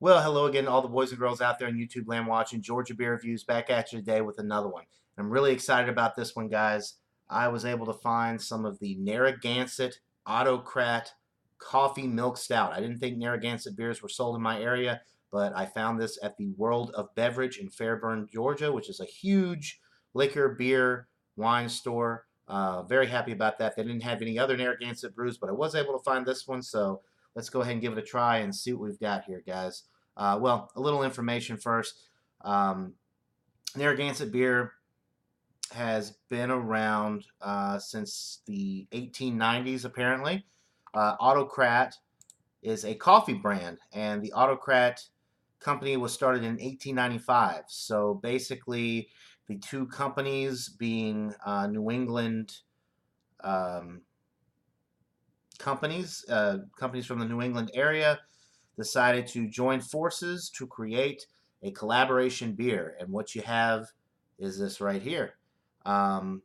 Well, hello again to all the boys and girls out there in YouTube land watching. Georgia Beer Reviews back at you today with another one. I'm really excited about this one, guys. I was able to find some of the Narragansett Autocrat Coffee Milk Stout. I didn't think Narragansett beers were sold in my area, but I found this at the World of Beverage in Fairburn, Georgia, which is a huge liquor, beer, wine store. Very happy about that. They didn't have any other Narragansett brews, but I was able to find this one, so let's go ahead and give it a try and see what we've got here, guys. Well, a little information first. Um, Narragansett beer has been around since the 1890s, apparently. Autocrat is a coffee brand, and the Autocrat company was started in 1895. So basically, the two companies being New England um, companies from the New England area decided to join forces to create a collaboration beer. And what you have is this right here. Um,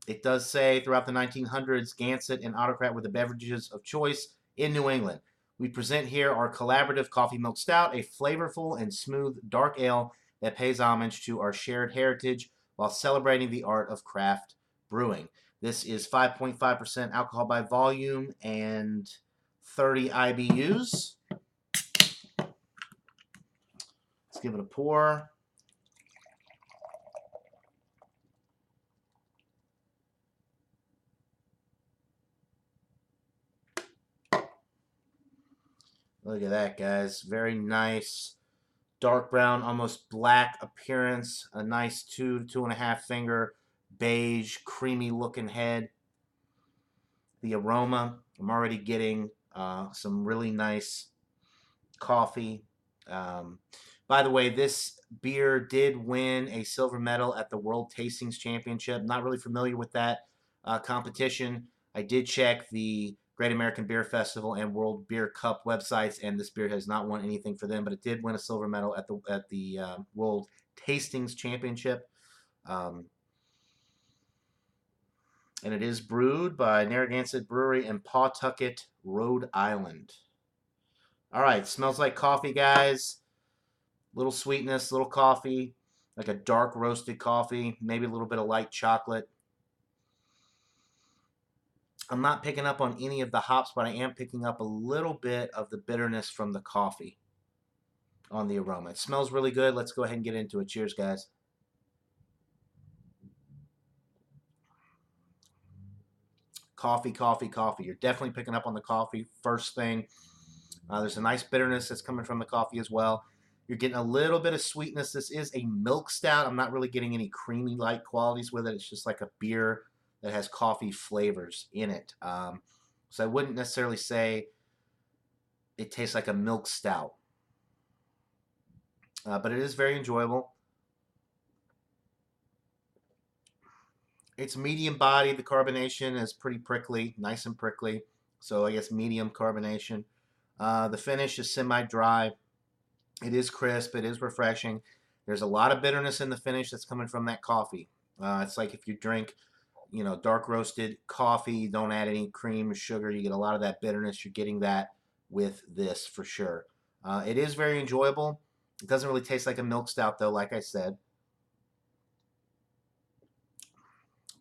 it does say throughout the 1900s, Gansett and Autocrat were the beverages of choice in New England. We present here our collaborative coffee milk stout, a flavorful and smooth dark ale that pays homage to our shared heritage while celebrating the art of craft brewing. This is 5.5% alcohol by volume and 30 IBUs. Let's give it a pour. Look at that, guys. Very nice dark brown, almost black appearance. A nice 2.5 finger beige, creamy looking head. The aroma, I'm already getting some really nice coffee. Um, by the way, this beer did win a silver medal at the World Tastings Championship. Not really familiar with that competition. I did check the Great American Beer Festival and World Beer Cup websites, and this beer has not won anything for them, but it did win a silver medal at the World Tastings Championship. Um, and it is brewed by Narragansett Brewery in Pawtucket, Rhode Island. All right, smells like coffee, guys. Little sweetness, little coffee, like a dark roasted coffee, maybe a little bit of light chocolate. I'm not picking up on any of the hops, but I am picking up a little bit of the bitterness from the coffee on the aroma. It smells really good. Let's go ahead and get into it. Cheers, guys. Coffee, coffee, coffee. You're definitely picking up on the coffee first thing. There's a nice bitterness that's coming from the coffee as well. You're getting a little bit of sweetness. This is a milk stout. I'm not really getting any creamy like qualities with it. It's just like a beer that has coffee flavors in it. So I wouldn't necessarily say it tastes like a milk stout, but it is very enjoyable. It's medium body. The carbonation is pretty prickly, nice and prickly. So I guess medium carbonation. The finish is semi-dry. It is crisp. It is refreshing. There's a lot of bitterness in the finish that's coming from that coffee. It's like if you drink, dark roasted coffee, you don't add any cream or sugar, you get a lot of that bitterness. You're getting that with this for sure. It is very enjoyable. It doesn't really taste like a milk stout though, like I said.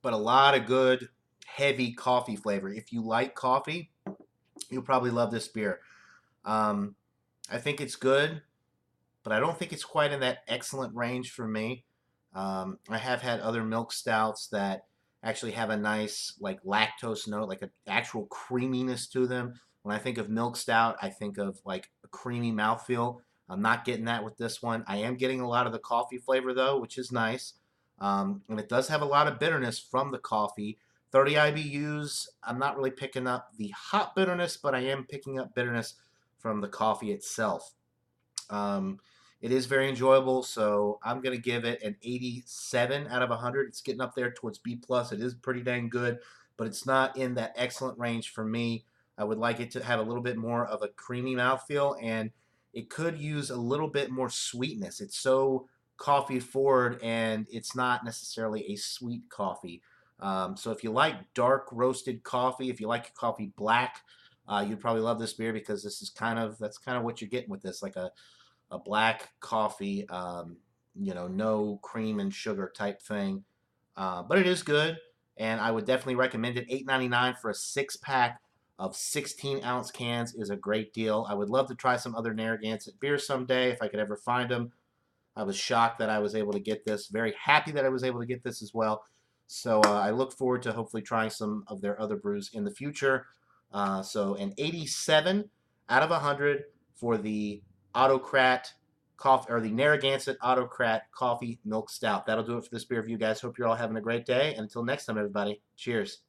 But a lot of good, heavy coffee flavor. If you like coffee, you'll probably love this beer. Um, I think it's good, but I don't think it's quite in that excellent range for me. I have had other milk stouts that actually have a nice like lactose note, like an actual creaminess to them. When I think of milk stout, I think of like a creamy mouthfeel. I'm not getting that with this one. I am getting a lot of the coffee flavor though, which is nice. And it does have a lot of bitterness from the coffee. 30 IBUs. I'm not really picking up the hot bitterness, but I am picking up bitterness from the coffee itself. Um, it is very enjoyable, so I'm going to give it an 87 out of 100. It's getting up there towards B plus. It is pretty dang good, but it's not in that excellent range for me. I would like it to have a little bit more of a creamy mouthfeel, and it could use a little bit more sweetness. It's so coffee forward, and it's not necessarily a sweet coffee. So if you like dark roasted coffee, if you like your coffee black, you'd probably love this beer because this is that's kind of what you're getting with this, like a a black coffee, no cream and sugar type thing. But it is good, and I would definitely recommend it. $8.99 for a 6-pack of 16-ounce cans is a great deal. I would love to try some other Narragansett beers someday if I could ever find them. I was shocked that I was able to get this. Very happy that I was able to get this as well. So I look forward to hopefully trying some of their other brews in the future. So an 87 out of 100 for the Autocrat coffee, or the Narragansett Autocrat Coffee Milk Stout. That'll do it for this beer review, guys. Hope you're all having a great day. And until next time, everybody, cheers.